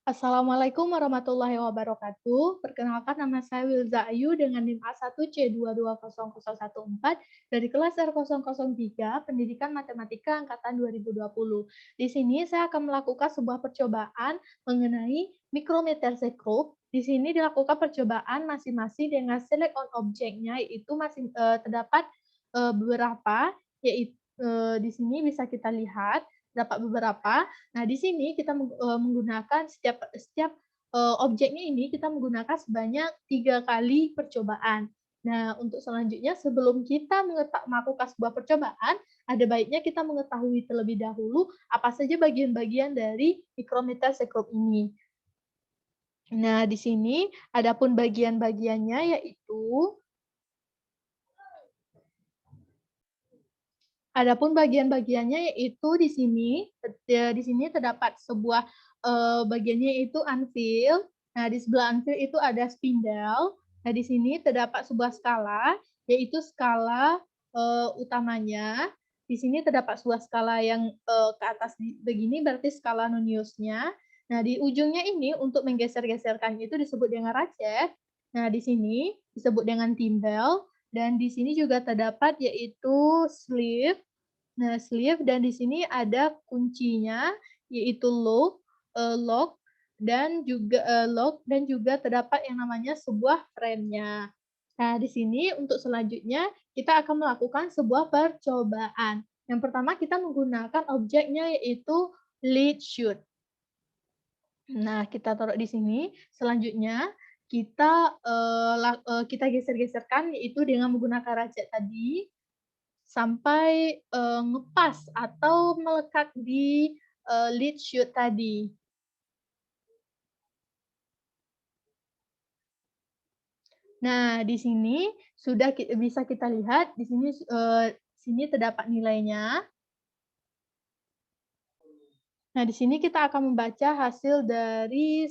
Assalamualaikum warahmatullahi wabarakatuh. Perkenalkan nama saya Wilza Ayu dengan NIM A1C220014 dari kelas R003 Pendidikan Matematika angkatan 2020. Di sini saya akan melakukan sebuah percobaan mengenai mikrometer sekrup. Di sini dilakukan percobaan masing-masing dengan select on objeknya, yaitu masing terdapat beberapa, yaitu di sini bisa kita lihat dapat beberapa. Nah, di sini kita menggunakan setiap setiap objeknya ini kita menggunakan sebanyak 3 kali percobaan. Nah, untuk selanjutnya sebelum kita melakukan sebuah percobaan, ada baiknya kita mengetahui terlebih dahulu apa saja bagian-bagian dari mikrometer sekrup ini. Nah, di sini adapun bagian-bagiannya yaitu Adapun bagian-bagiannya yaitu di sini terdapat sebuah, bagiannya yaitu anvil. Nah, di sebelah anvil itu ada spindle. Nah, di sini terdapat sebuah skala, yaitu skala, utamanya. Di sini terdapat sebuah skala yang, ke atas begini berarti skala Noniusnya. Nah, di ujungnya ini untuk menggeser-geserkannya itu disebut dengan ratchet. Nah, di sini disebut dengan thimble, dan di sini juga terdapat yaitu sleeve. Nah, sleeve dan di sini ada kuncinya yaitu lock dan juga terdapat yang namanya sebuah frame-nya. Nah, di sini untuk selanjutnya kita akan melakukan sebuah percobaan. Yang pertama kita menggunakan objeknya yaitu lead shoot. Nah, kita taruh di sini. Selanjutnya kita geser-geserkan yaitu dengan menggunakan ratchet tadi sampai, ngepas atau melekat di, lead shoot tadi. Nah, di sini sudah bisa kita lihat di sini, sini terdapat nilainya. Nah, di sini kita akan membaca hasil dari,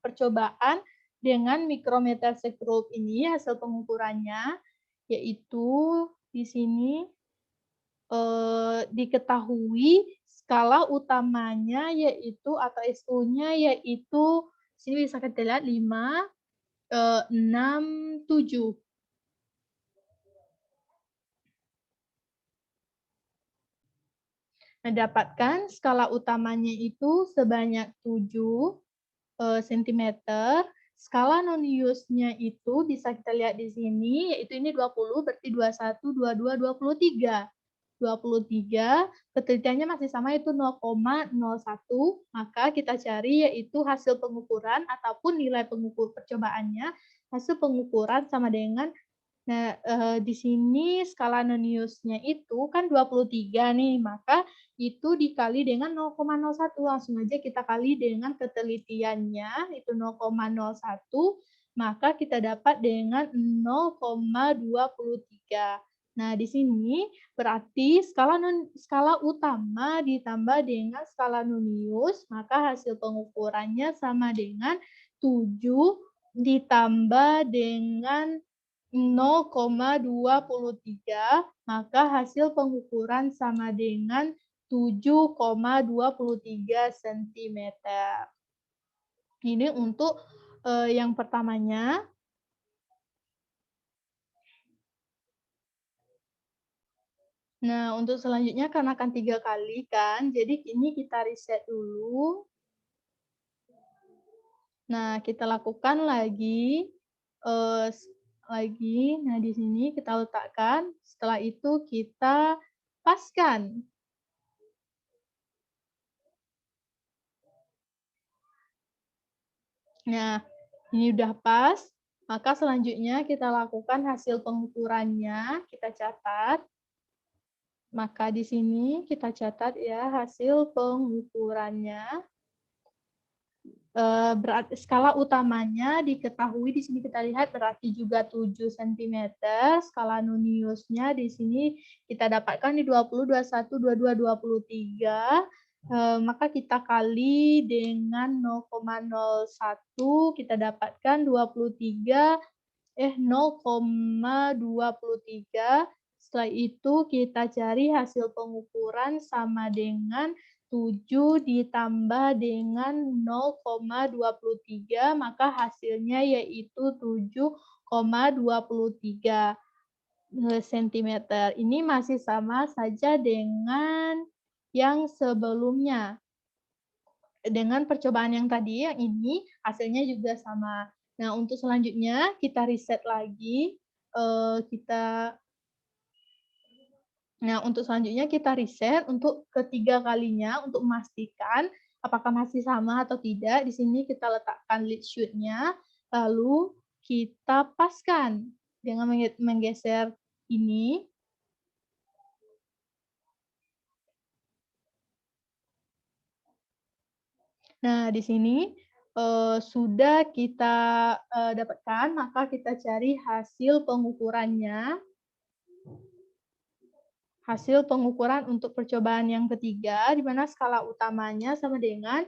percobaan dengan mikrometer sekrup ini, hasil pengukurannya, yaitu di sini diketahui skala utamanya yaitu atau SO-nya yaitu sini bisa kita lihat 5, 6, 7. Nah, dapatkan skala utamanya itu sebanyak 7 sentimeter. Skala non-use-nya itu bisa kita lihat di sini, yaitu ini 20, berarti 21, 22, 23. 23, ketelitiannya masih sama yaitu 0,01, maka kita cari yaitu hasil pengukuran ataupun nilai percobaannya, hasil pengukuran sama dengan nah, di sini skala Nonius-nya itu kan 23 nih, maka itu dikali dengan 0,01, langsung aja kita kali dengan ketelitiannya, itu 0,01, maka kita dapat dengan 0,23. Nah, di sini berarti skala utama ditambah dengan skala Nonius, maka hasil pengukurannya sama dengan 7 ditambah dengan 0,23, maka hasil pengukuran sama dengan 7,23 cm. Ini untuk yang pertamanya. Nah, untuk selanjutnya karena akan 3 kali kan, jadi ini kita reset dulu. Nah, kita lakukan lagi, eee, lagi. Nah, di sini kita letakkan, setelah itu kita paskan. Nah, ini udah pas, maka selanjutnya kita lakukan hasil pengukurannya, kita catat. Maka di sini kita catat ya hasil pengukurannya. Skala utamanya diketahui di sini kita lihat berarti juga 7 cm, skala Noniusnya di sini kita dapatkan di 20, 21, 22, 23, maka kita kali dengan 0,01 kita dapatkan 0,23. Setelah itu kita cari hasil pengukuran sama dengan 7 ditambah dengan 0,23, maka hasilnya yaitu 7,23 cm. Ini masih sama saja dengan yang sebelumnya. Dengan percobaan yang tadi, yang ini hasilnya juga sama. Nah, untuk selanjutnya kita riset lagi. Untuk selanjutnya kita riset untuk ketiga kalinya untuk memastikan apakah masih sama atau tidak. Di sini kita letakkan lead shoot-nya, lalu kita paskan dengan menggeser ini. Nah, di sini sudah kita dapatkan, maka kita cari hasil pengukurannya. Hasil pengukuran untuk percobaan yang ketiga, di mana skala utamanya sama dengan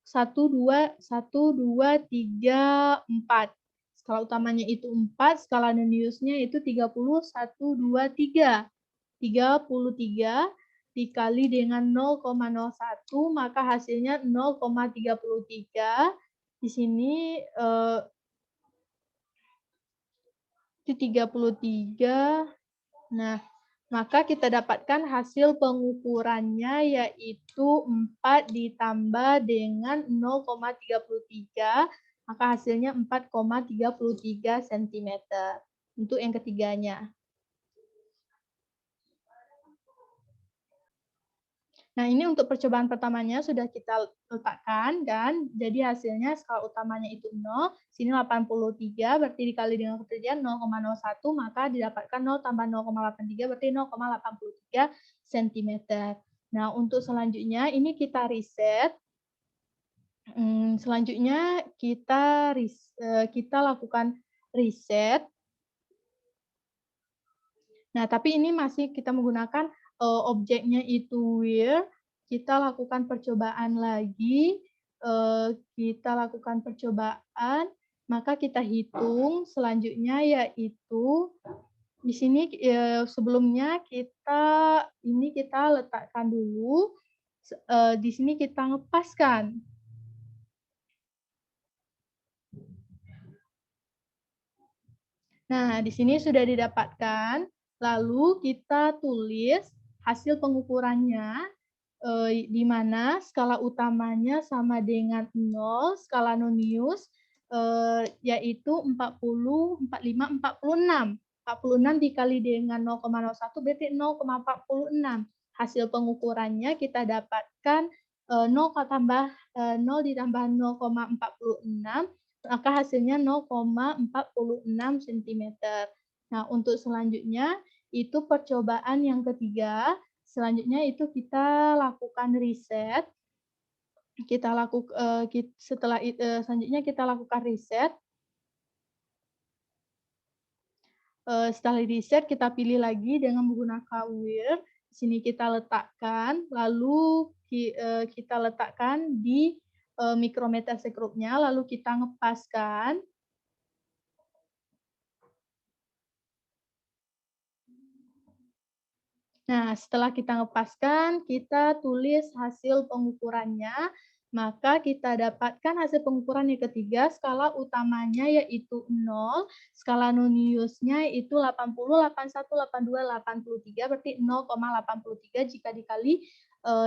1, 2, 3, 4. Skala utamanya itu 4, skala noniusnya itu 30, 1, 2, 3. 33 dikali dengan 0,01, maka hasilnya 0,33. Di sini itu 33. Nah, maka kita dapatkan hasil pengukurannya yaitu 4 ditambah dengan 0,33, maka hasilnya 4,33 cm untuk yang ketiganya. Nah, ini untuk percobaan pertamanya sudah kita letakkan, dan jadi hasilnya skala utamanya itu 0, sini 83, berarti dikali dengan ketinggian 0,01, maka didapatkan 0 tambah 0,83, berarti 0,83 cm. Nah, untuk selanjutnya ini kita riset. Selanjutnya kita lakukan riset. Nah, tapi ini masih kita menggunakan objeknya itu where. Kita lakukan percobaan lagi. Kita lakukan percobaan, maka kita hitung selanjutnya yaitu di sini sebelumnya kita letakkan dulu. Di sini kita ngepaskan. Nah, di sini sudah didapatkan. Lalu kita tulis hasil pengukurannya, di mana skala utamanya sama dengan 0, skala nonius yaitu 40, 45, 46. 46 dikali dengan 0,01 berarti 0,46. Hasil pengukurannya kita dapatkan 0 ditambah 0,46, maka hasilnya 0,46 cm. Nah, untuk selanjutnya itu percobaan yang ketiga. Selanjutnya itu kita lakukan riset. Selanjutnya kita lakukan riset. Setelah riset kita pilih lagi dengan menggunakan where. Di sini kita letakkan, lalu kita letakkan di mikrometer sekropnya, lalu kita ngepaskan. Nah, setelah kita ngepaskan, kita tulis hasil pengukurannya, maka kita dapatkan hasil pengukuran yang ketiga, skala utamanya yaitu 0, skala noniusnya itu 80, 81, 82, 83, berarti 0,83 jika dikali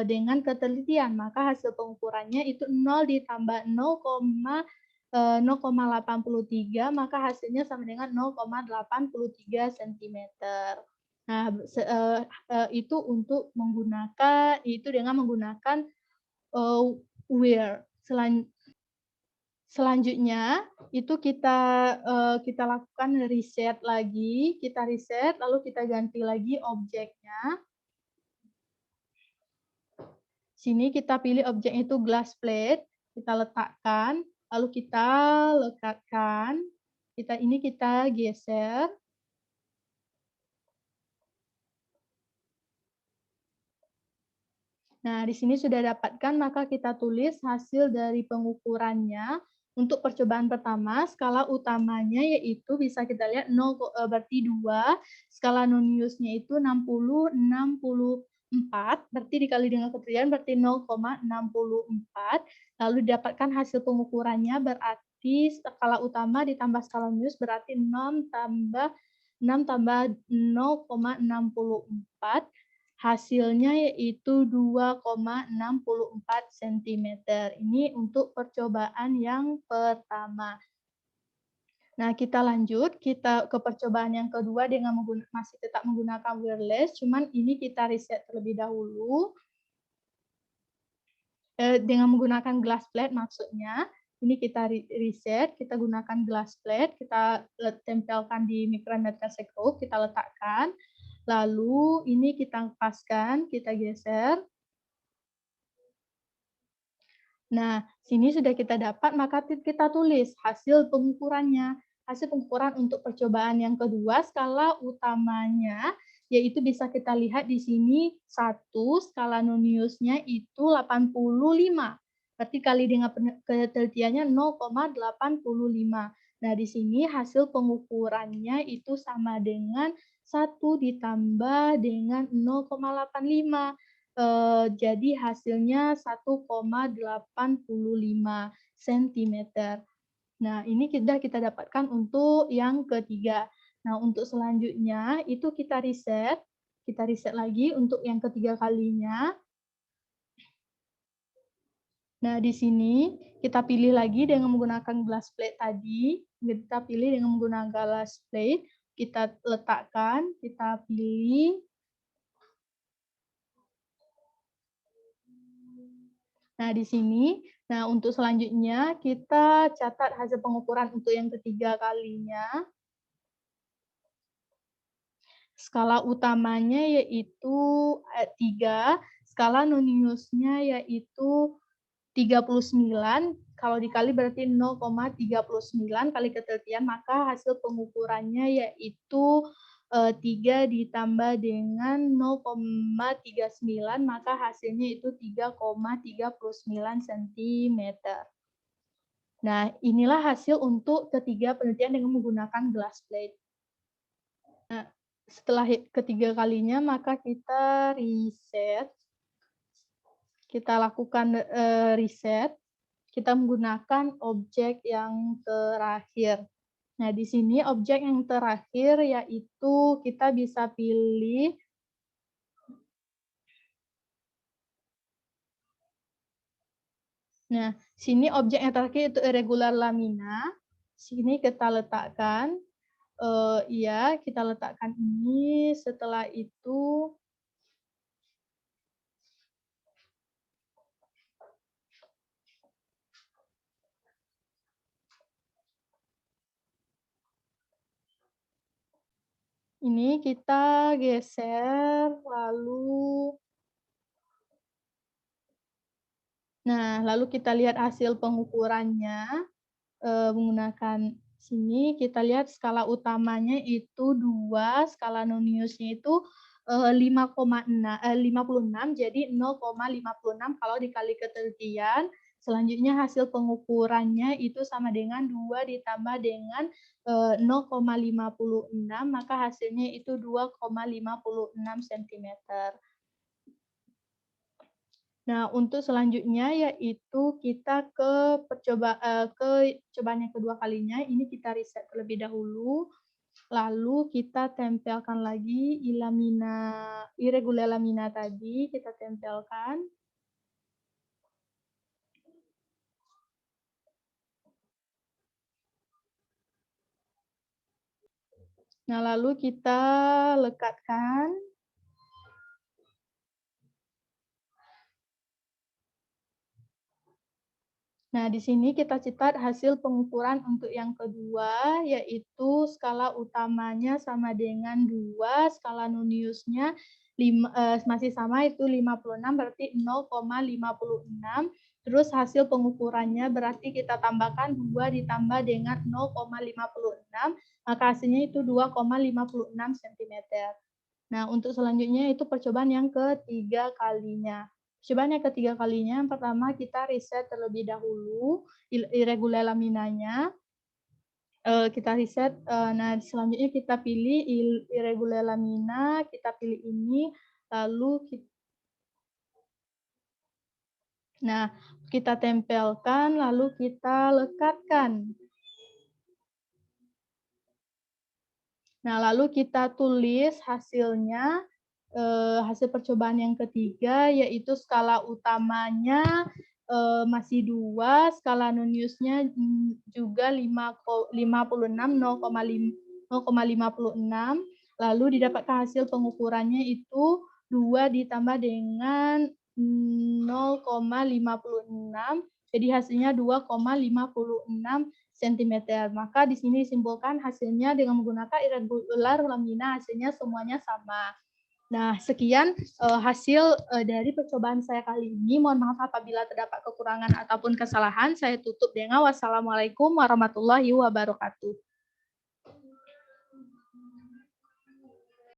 dengan ketelitian, maka hasil pengukurannya itu 0 ditambah 0,83, maka hasilnya sama dengan 0,83 cm. Nah, itu dengan menggunakan where. Selanjutnya itu kita lakukan riset lagi, kita riset lalu kita ganti lagi objeknya. Sini kita pilih objek itu glass plate, kita letakkan, lalu kita lekatkan, kita geser. Nah, di sini sudah dapatkan, maka kita tulis hasil dari pengukurannya. Untuk percobaan pertama, skala utamanya yaitu bisa kita lihat berarti 2, skala noniusnya itu 60, 64, 4, berarti dikali dengan ketinggian berarti 0,64, lalu didapatkan hasil pengukurannya berarti skala utama ditambah skala nonius berarti 6 tambah 0,64, hasilnya yaitu 2,64 cm. Ini untuk percobaan yang pertama. Nah, kita lanjut, kita ke percobaan yang kedua dengan masih tetap menggunakan wireless, cuman ini kita riset terlebih dahulu. Dengan menggunakan glass plate maksudnya, ini kita riset, kita gunakan glass plate, kita tempelkan di micrometer microscope, kita letakkan, lalu ini kita paskan, kita geser. Nah, sini sudah kita dapat, maka kita tulis hasil pengukurannya. Hasil pengukuran untuk percobaan yang kedua, skala utamanya, yaitu bisa kita lihat di sini 1, skala noniusnya itu 85. Berarti kali dengan ketelitiannya 0,85. Nah, di sini hasil pengukurannya itu sama dengan 1 ditambah dengan 0,85. Jadi hasilnya 1,85 cm. Nah, ini sudah kita dapatkan untuk yang ketiga. Nah, untuk selanjutnya itu kita riset lagi untuk yang ketiga kalinya. Nah, di sini kita pilih lagi dengan menggunakan glass plate tadi. Kita pilih dengan menggunakan glass plate, kita letakkan, kita pilih. Nah, di sini, nah untuk selanjutnya kita catat hasil pengukuran untuk yang ketiga kalinya. Skala utamanya yaitu 3, skala noniusnya yaitu 39, kalau dikali berarti 0,39 kali ketelitian, maka hasil pengukurannya yaitu 3 ditambah dengan 0,39, maka hasilnya itu 3,39 cm. Nah, inilah hasil untuk ketiga penelitian dengan menggunakan glass plate. Nah, setelah ketiga kalinya, maka kita riset. Kita lakukan riset, kita menggunakan objek yang terakhir. Nah, di sini objek yang terakhir yaitu kita bisa pilih nah, sini objek yang terakhir itu irregular lamina. Sini kita letakkan, iya, kita letakkan ini. Setelah itu ini kita geser, lalu lalu kita lihat hasil pengukurannya menggunakan sini. Kita lihat skala utamanya itu 2, skala noniusnya itu 56, jadi 0,56 kalau dikali ketelitian. Selanjutnya hasil pengukurannya itu sama dengan 2 ditambah dengan 0,56, maka hasilnya itu 2,56 cm. Nah, untuk selanjutnya yaitu kita ke cobaan yang kedua kalinya, ini kita riset terlebih dahulu, lalu kita tempelkan lagi irregular lamina tadi, kita tempelkan. Nah, lalu kita lekatkan. Nah, di sini kita catat hasil pengukuran untuk yang kedua, yaitu skala utamanya sama dengan 2, skala noniusnya masih sama, itu 56, berarti 0,56. Terus hasil pengukurannya berarti kita tambahkan 2 ditambah dengan 0,56, maka hasilnya itu 2,56 cm. Nah, untuk selanjutnya itu percobaan yang ketiga kalinya. Percobaan yang ketiga kalinya, yang pertama kita riset terlebih dahulu irregular laminanya. Kita riset, nah selanjutnya kita pilih irregular lamina, kita pilih ini, lalu Nah, kita tempelkan lalu kita lekatkan. Nah, lalu kita tulis hasilnya, hasil percobaan yang ketiga, yaitu skala utamanya masih 2, skala non-use-nya juga 56, 0,56, lalu didapatkan hasil pengukurannya itu 2 ditambah dengan 0,56, jadi hasilnya 2,56 cm. Maka di sini disimpulkan hasilnya dengan menggunakan irregular lamina, hasilnya semuanya sama. Nah, sekian hasil dari percobaan saya kali ini. Mohon maaf apabila terdapat kekurangan ataupun kesalahan. Saya tutup dengan wassalamualaikum warahmatullahi wabarakatuh.